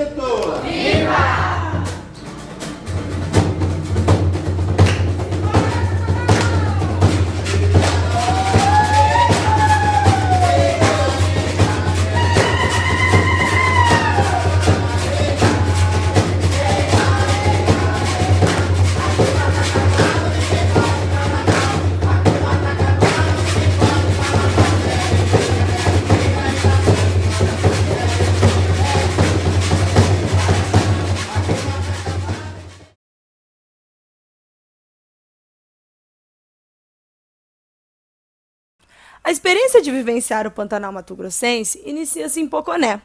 diretor! A experiência de vivenciar o Pantanal Mato-Grossense inicia-se em Poconé.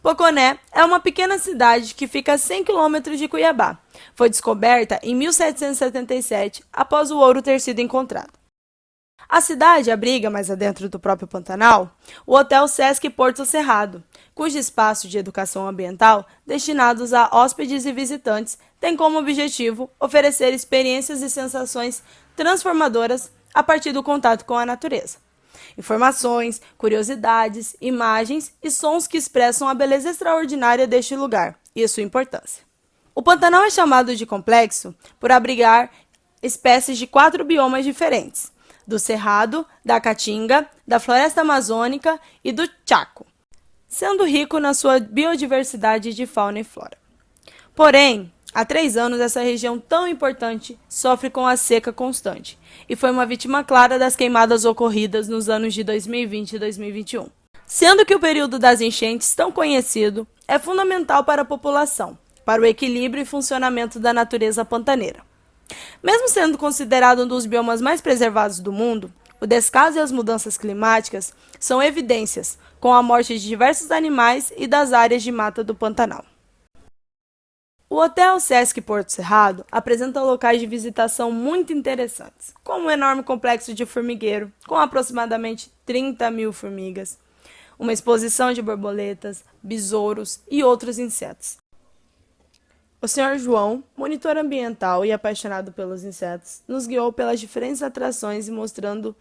Poconé é uma pequena cidade que fica a 100 quilômetros de Cuiabá. Foi descoberta em 1777, após o ouro ter sido encontrado. A cidade abriga, mais adentro do próprio Pantanal, o Hotel Sesc Porto Cerrado, cujo espaço de educação ambiental, destinados a hóspedes e visitantes, tem como objetivo oferecer experiências e sensações transformadoras a partir do contato com a natureza. Informações, curiosidades, imagens e sons que expressam a beleza extraordinária deste lugar e sua importância. O Pantanal é chamado de complexo por abrigar espécies de 4 biomas diferentes: do Cerrado, da Caatinga, da Floresta Amazônica e do Chaco, sendo rico na sua biodiversidade de fauna e flora. Porém, há 3 anos essa região tão importante sofre com a seca constante e foi uma vítima clara das queimadas ocorridas nos anos de 2020 e 2021. Sendo que o período das enchentes, tão conhecido, é fundamental para a população, para o equilíbrio e funcionamento da natureza pantaneira. Mesmo sendo considerado um dos biomas mais preservados do mundo, o descaso e as mudanças climáticas são evidências, com a morte de diversos animais e das áreas de mata do Pantanal. O Hotel Sesc Porto Cerrado apresenta locais de visitação muito interessantes, como um enorme complexo de formigueiro, com aproximadamente 30 mil formigas, uma exposição de borboletas, besouros e outros insetos. O Sr. João, monitor ambiental e apaixonado pelos insetos, nos guiou pelas diferentes atrações e mostrando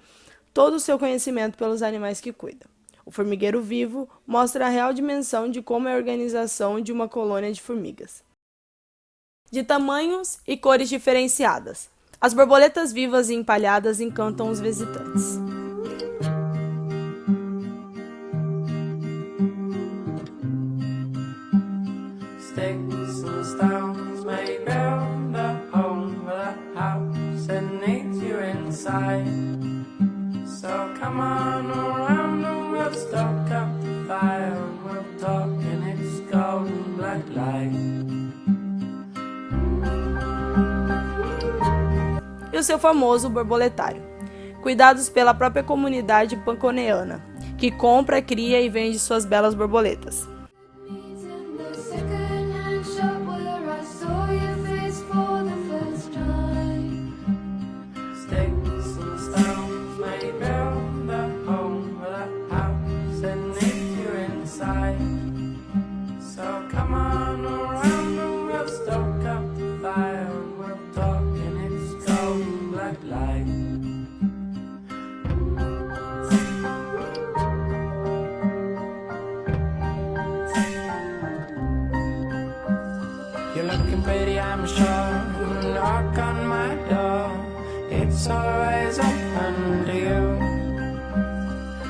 todo o seu conhecimento pelos animais que cuida. O formigueiro vivo mostra a real dimensão de como é a organização de uma colônia de formigas, de tamanhos e cores diferenciadas. As borboletas vivas e empalhadas encantam os visitantes. Sticks and stones may build a home with a house and needs you inside. So come on around and we'll stoke up the fire and we'll talk in its golden black light. E o seu famoso borboletário. Cuidados pela própria comunidade panconeana, que compra, cria e vende suas belas borboletas. You're looking pretty, I'm sure. Knock on my door, it's always open to you.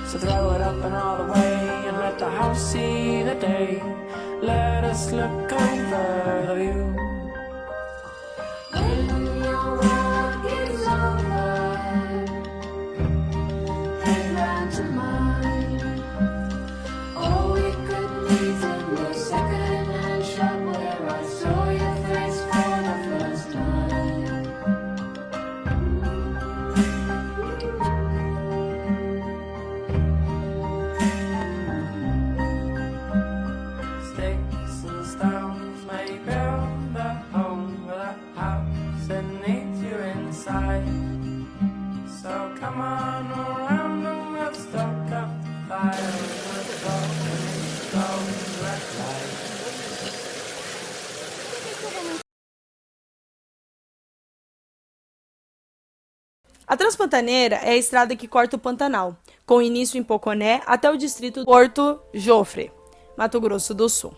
So throw it up and all the way and let the house see the day. Let us look over the view. When your work is over, head round to mine. Oh, we could meet in the second-hand shop where I saw your face for the first time. Sticks and stones may build a home with a house that needs you inside. So come on around and we'll stoke up the fire. We'll talk and it's golden black light. A Transpantaneira é a estrada que corta o Pantanal, com início em Poconé até o distrito Porto Jofre, Mato Grosso do Sul.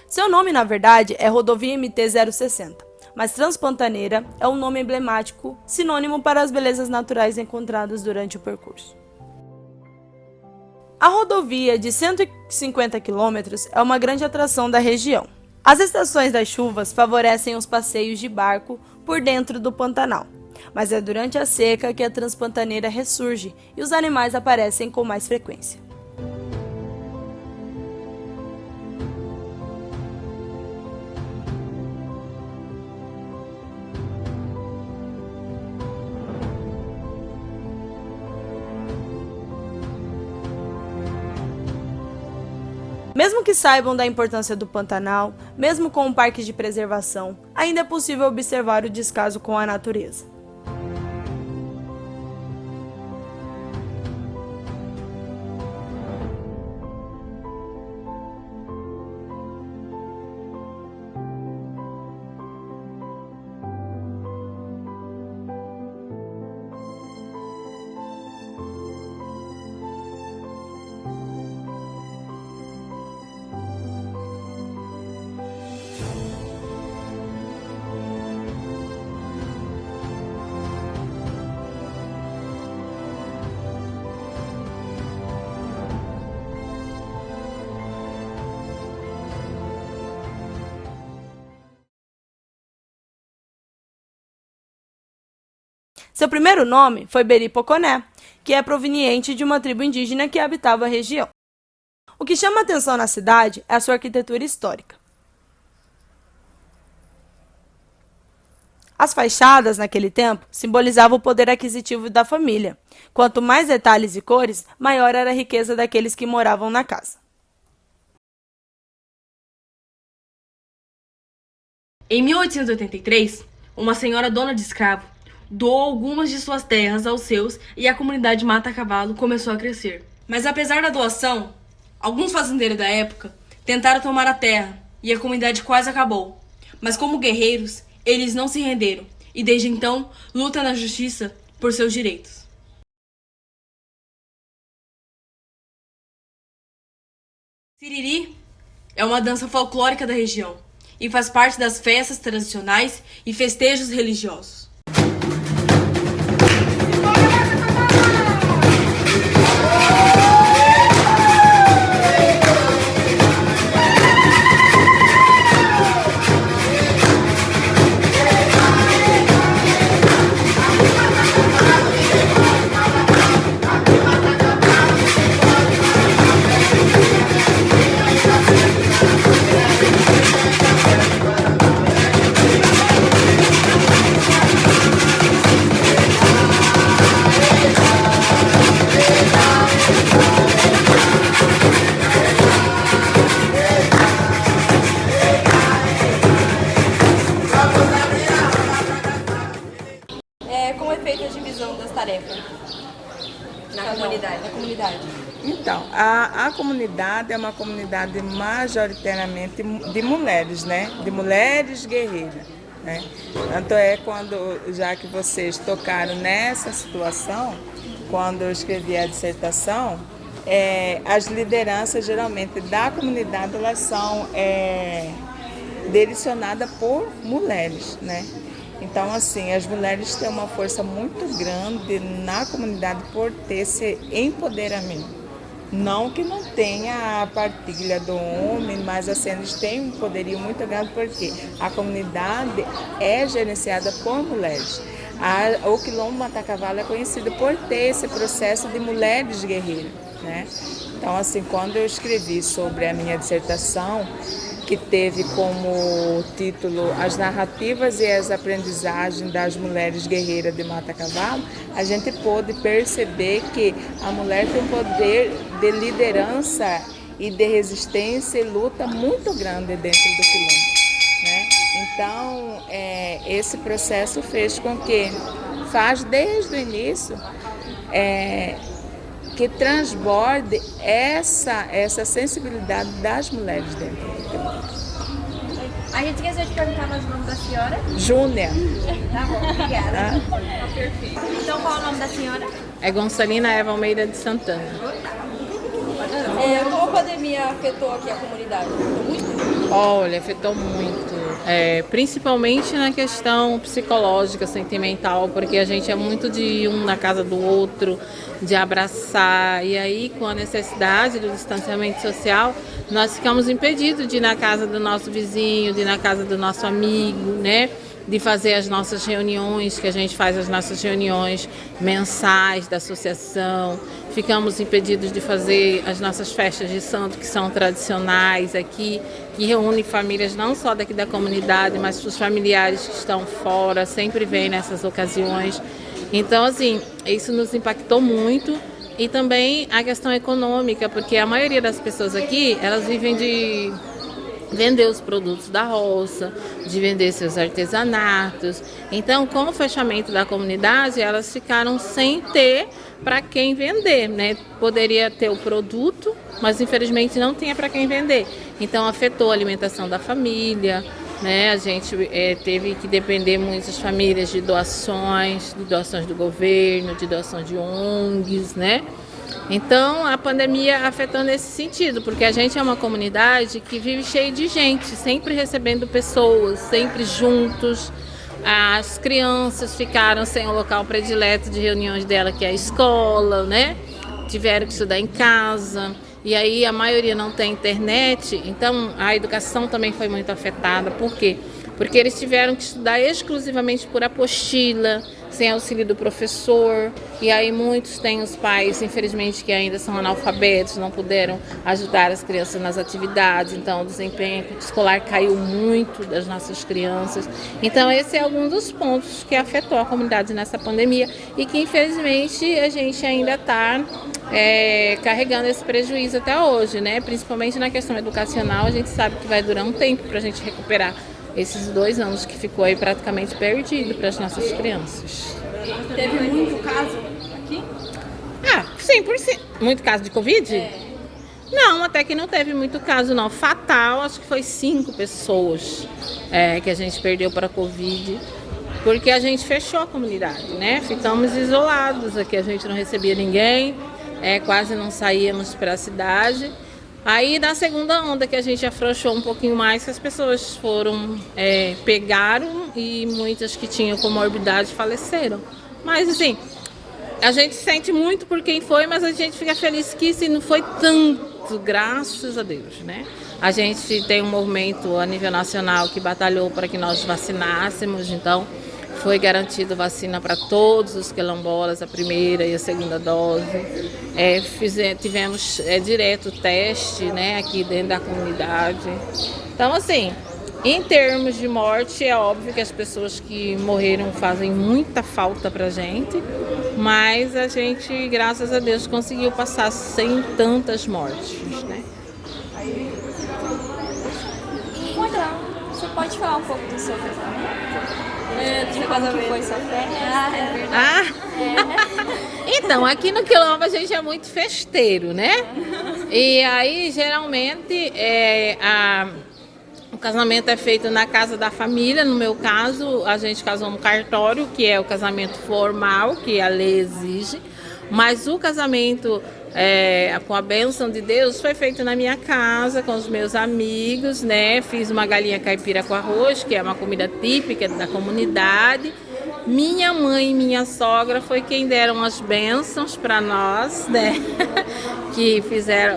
Seu nome, na verdade, é Rodovia MT-060, mas Transpantaneira é um nome emblemático, sinônimo para as belezas naturais encontradas durante o percurso. A rodovia de 150 km é uma grande atração da região. As estações das chuvas favorecem os passeios de barco por dentro do Pantanal, mas é durante a seca que a Transpantaneira ressurge e os animais aparecem com mais frequência. Mesmo que saibam da importância do Pantanal, mesmo com um parque de preservação, ainda é possível observar o descaso com a natureza. Seu primeiro nome foi Beri Poconé, que é proveniente de uma tribo indígena que habitava a região. O que chama atenção na cidade é a sua arquitetura histórica. As fachadas, naquele tempo, simbolizavam o poder aquisitivo da família. Quanto mais detalhes e cores, maior era a riqueza daqueles que moravam na casa. Em 1883, uma senhora dona de escravo doou algumas de suas terras aos seus e a comunidade Mata-Cavalo começou a crescer. Mas apesar da doação, alguns fazendeiros da época tentaram tomar a terra e a comunidade quase acabou. Mas como guerreiros, eles não se renderam e desde então lutam na justiça por seus direitos. Siriri é uma dança folclórica da região e faz parte das festas tradicionais e festejos religiosos. Como é feita a divisão das tarefas na comunidade? Então, a comunidade é uma comunidade majoritariamente de mulheres, né? De mulheres guerreiras, né? Tanto é já que vocês tocaram nessa situação, quando eu escrevi a dissertação, as lideranças geralmente da comunidade, elas são direcionadas por mulheres, né? Então, assim, as mulheres têm uma força muito grande na comunidade por ter esse empoderamento. Não que não tenha a partilha do homem, mas assim, eles têm um poderio muito grande porque a comunidade é gerenciada por mulheres. O Quilombo Mata-Cavalo é conhecido por ter esse processo de mulheres guerreiras, né? Então, assim, quando eu escrevi sobre a minha dissertação, que teve como título As Narrativas e as Aprendizagens das Mulheres Guerreiras de Mata-Cavalo, a gente pôde perceber que a mulher tem um poder de liderança e de resistência e luta muito grande dentro do Quilombo, né? Então, esse processo fez com que, desde o início, que transborde essa sensibilidade das mulheres dentro do Quilombo. A gente esqueceu de perguntar mais o nome da senhora. Júnia. Tá bom, obrigada. Tá perfeito. Então, qual é o nome da senhora? É Gonçalina Eva Almeida de Santana. Qual pandemia afetou aqui a comunidade? Afetou muito? Olha, afetou muito, principalmente na questão psicológica, sentimental, porque a gente é muito de ir um na casa do outro, de abraçar, e aí com a necessidade do distanciamento social, nós ficamos impedidos de ir na casa do nosso vizinho, de ir na casa do nosso amigo, né? De fazer as nossas reuniões, que a gente faz as nossas reuniões mensais da associação. Ficamos impedidos de fazer as nossas festas de santo, que são tradicionais aqui, que reúnem famílias não só daqui da comunidade, mas os familiares que estão fora, sempre vêm nessas ocasiões. Então, assim, isso nos impactou muito. E também a questão econômica, porque a maioria das pessoas aqui, elas vivem de vender os produtos da roça, de vender seus artesanatos. Então, com o fechamento da comunidade, elas ficaram sem ter para quem vender, né? Poderia ter o produto, mas infelizmente não tinha para quem vender. Então, afetou a alimentação da família, né? A gente teve que depender muitas famílias de doações do governo, de doações de ONGs, né? Então, a pandemia afetou nesse sentido, porque a gente é uma comunidade que vive cheia de gente, sempre recebendo pessoas, sempre juntos. As crianças ficaram sem o local predileto de reuniões dela, que é a escola, né? Tiveram que estudar em casa. E aí a maioria não tem internet, então a educação também foi muito afetada. Por quê? Porque eles tiveram que estudar exclusivamente por apostila, sem auxílio do professor. E aí muitos têm os pais, infelizmente, que ainda são analfabetos, não puderam ajudar as crianças nas atividades. Então o desempenho escolar caiu muito das nossas crianças. Então esse é algum dos pontos que afetou a comunidade nessa pandemia e que infelizmente a gente ainda está carregando esse prejuízo até hoje, né? Principalmente na questão educacional, a gente sabe que vai durar um tempo para a gente recuperar esses 2 anos que ficou aí praticamente perdido para as nossas crianças. Teve muito caso aqui? Sim, muito caso de Covid? Não, até que não teve muito caso não. Fatal, acho que foi 5 pessoas que a gente perdeu para Covid, porque a gente fechou a comunidade, né? Ficamos isolados aqui, a gente não recebia ninguém, quase não saíamos para a cidade. Aí na segunda onda que a gente afrouxou um pouquinho mais, que as pessoas pegaram e muitas que tinham comorbidade faleceram. Mas assim, a gente sente muito por quem foi, mas a gente fica feliz que se não foi tanto, graças a Deus, né? A gente tem um movimento a nível nacional que batalhou para que nós vacinássemos, então foi garantido vacina para todos os quilombolas, a primeira e a segunda dose. Tivemos direto teste, né, aqui dentro da comunidade. Então, assim, em termos de morte, é óbvio que as pessoas que morreram fazem muita falta para a gente, mas a gente, graças a Deus, conseguiu passar sem tantas mortes, né? Então, você pode falar um pouco do seu casamento? De como que foi sua festa? Então, aqui no Quilombo a gente é muito festeiro, né? E aí, geralmente, o casamento é feito na casa da família. No meu caso, a gente casou no cartório, que é o casamento formal, que a lei exige. Mas o casamento com a bênção de Deus foi feito na minha casa, com os meus amigos, né? Fiz uma galinha caipira com arroz, que é uma comida típica da comunidade. Minha mãe e minha sogra foi quem deram as bênçãos para nós, né?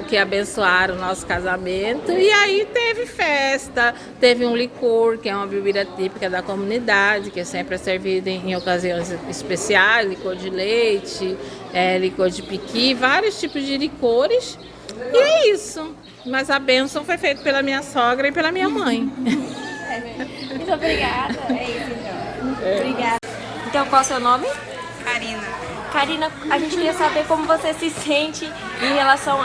que abençoaram o nosso casamento. E aí teve festa, teve um licor, que é uma bebida típica da comunidade, que é sempre servida em ocasiões especiais, licor de leite, licor de piqui, vários tipos de licores. E é isso. Mas a bênção foi feita pela minha sogra e pela minha mãe. Muito obrigada. É isso, então. Obrigada. Então, qual é o seu nome? Karina, a gente queria saber como você se sente em relação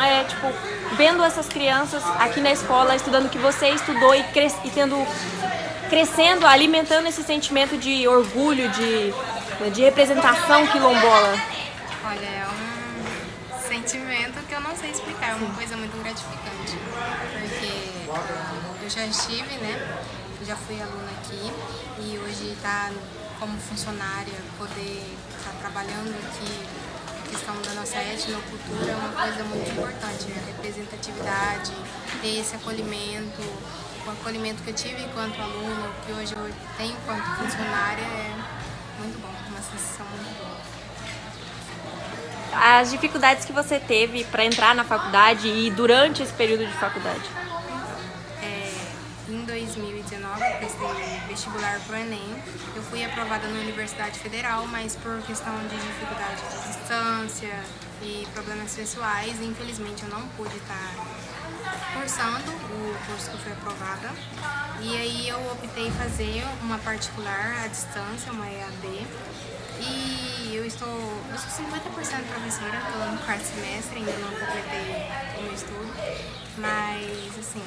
vendo essas crianças aqui na escola, estudando o que você estudou e crescendo, alimentando esse sentimento de orgulho, de representação quilombola. Olha, é um sentimento que eu não sei explicar, é uma coisa muito gratificante, porque eu já estive, né, já fui aluna aqui e hoje como funcionária, poder estar trabalhando aqui questão da nossa etnocultura é uma coisa muito importante, a representatividade, ter esse acolhimento, o acolhimento que eu tive enquanto aluna, o que hoje eu tenho enquanto funcionária é muito bom, uma sensação muito boa. As dificuldades que você teve para entrar na faculdade e durante esse período de faculdade? Em 2019 eu prestei vestibular para o Enem. Eu fui aprovada na Universidade Federal, mas por questão de dificuldade de distância e problemas pessoais, infelizmente eu não pude estar cursando o curso que eu fui aprovada. E aí eu optei em fazer uma particular à distância, uma EAD. E eu sou 50% professora, estou no quarto semestre, ainda não completei o meu estudo. Mas, assim,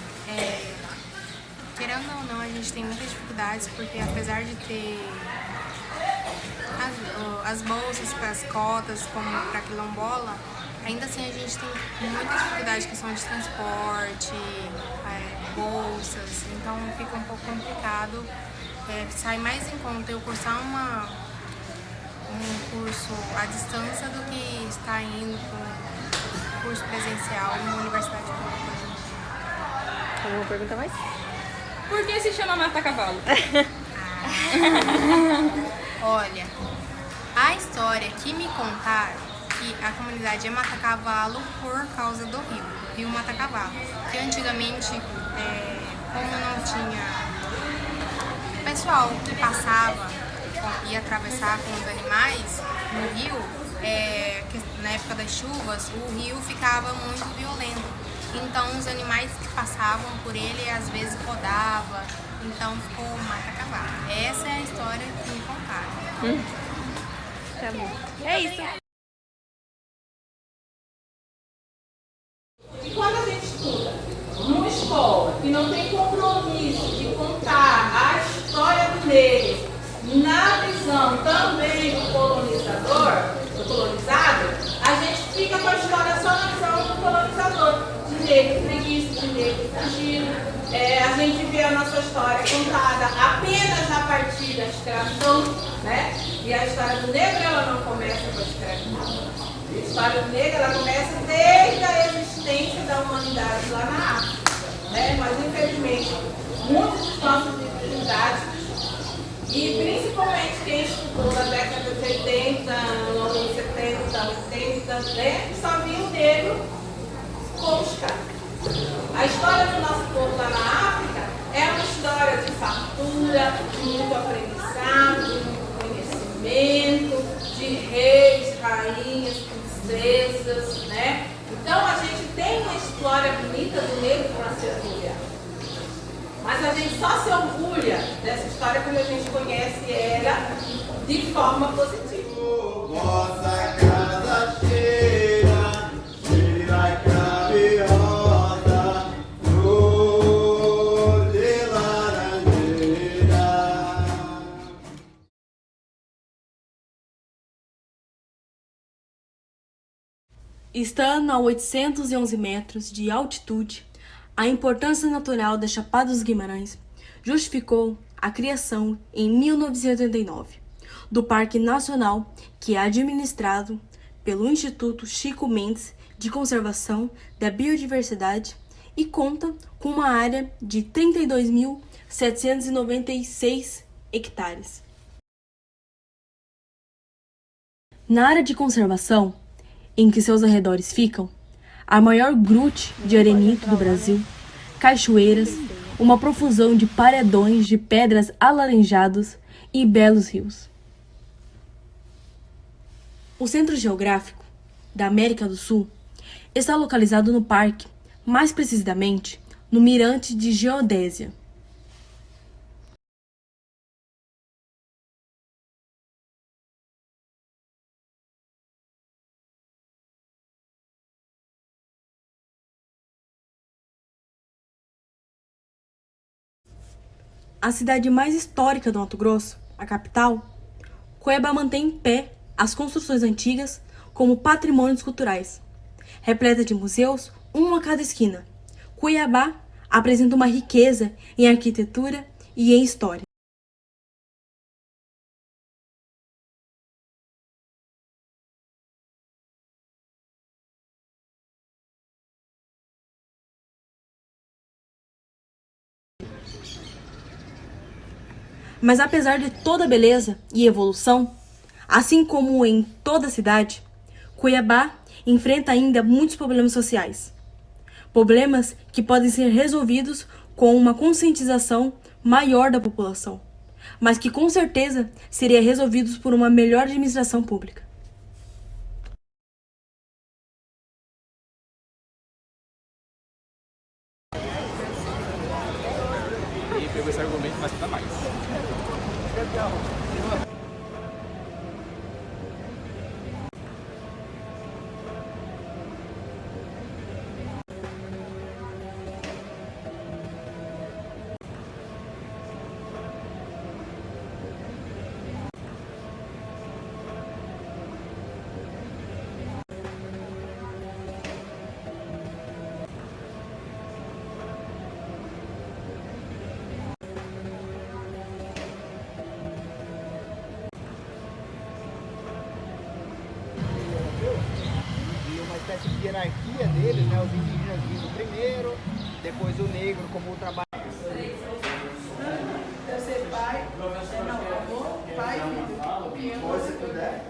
querendo ou não, a gente tem muitas dificuldades, porque apesar de ter as bolsas para as cotas, como para quilombola, ainda assim a gente tem muita dificuldade, questão de transporte, bolsas, então fica um pouco complicado. Sai mais em conta eu cursar um curso à distância do que estar indo para um curso presencial numa universidade pública. Alguma pergunta mais? Por que se chama mata-cavalo? Olha, a história que me contaram que a comunidade é Mata-Cavalo por causa do rio Mata-Cavalo. Que antigamente, como não tinha pessoal que passava e atravessar com os animais no rio, na época das chuvas, o rio ficava muito violento. Então os animais que passavam por ele às vezes rodavam, então ficou mata-cavalo. Essa é a história que me contaram. Tá bom. É isso. E quando a gente estuda numa escola que não tem compromisso de contar a história do negro na visão também do colonizador, do colonizado, a gente fica com a história só na visão do colonizador. De negro preguiça, de negro fugido. A gente vê a nossa história contada apenas a partir da escravidão, né? E a história do negro, ela não começa com a escravidão. A história do negro, ela começa desde a existência da humanidade lá na África, né? Mas, infelizmente, muitos dos nossos livros didáticos, e principalmente quem estudou na década de 80, anos 70, 80, né? Só viu o negro como escravo. A história do nosso povo lá na África é uma história de fartura, de muito aprendizado, de muito conhecimento, de reis, rainhas, princesas, né? Então a gente tem uma história bonita do negro para se orgulhar. Mas a gente só se orgulha dessa história quando a gente conhece ela de forma positiva. Vossa casa cheira, cheira e craviosa, flor de laranjeira. Estando a 811 metros de altitude, a importância natural da Chapada dos Guimarães justificou a criação, em 1989, do Parque Nacional, que é administrado pelo Instituto Chico Mendes de Conservação da Biodiversidade e conta com uma área de 32.796 hectares. Na área de conservação, em que seus arredores ficam, a maior gruta de arenito do Brasil, cachoeiras, uma profusão de paredões de pedras alaranjadas e belos rios. O centro geográfico da América do Sul está localizado no parque, mais precisamente no Mirante de Geodésia. A cidade mais histórica do Mato Grosso, a capital, Cuiabá mantém em pé as construções antigas como patrimônios culturais. Repleta de museus, um a cada esquina, Cuiabá apresenta uma riqueza em arquitetura e em história. Mas apesar de toda a beleza e evolução, assim como em toda a cidade, Cuiabá enfrenta ainda muitos problemas sociais. Problemas que podem ser resolvidos com uma conscientização maior da população, mas que com certeza seriam resolvidos por uma melhor administração pública. E pegou esse argumento, mas tá mais. Uma espécie de hierarquia deles, né? Os indígenas vindo primeiro, depois o negro como o trabalho. Deve ser pai, avô, pai e filho. Se puder.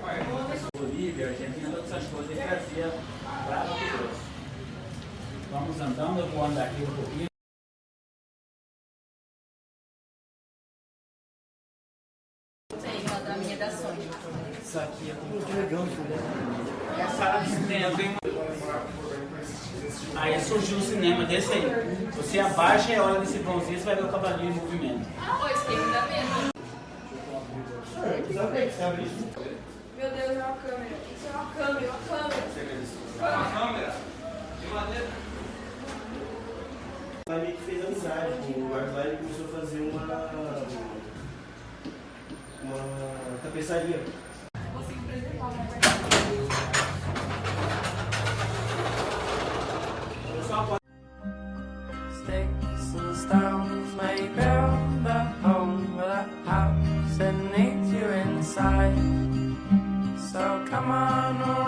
Bolívia, Argentina, todas essas coisas, ele trazia para Mato Grosso. Vamos andando, eu vou andar aqui um pouquinho. Isso aqui é muito legal, É a sala de cinema. Aí surgiu o cinema desse aí. Você abaixa e olha nesse vãozinho, você vai ver o cavalinho em movimento. Meu Deus, é uma câmera. Isso é uma câmera, uma câmera. Ela meio que fez amizade com o guarda lá e começou a fazer uma tapeçaria. Sticks and stones may build a home, but a house that needs you inside. So come on.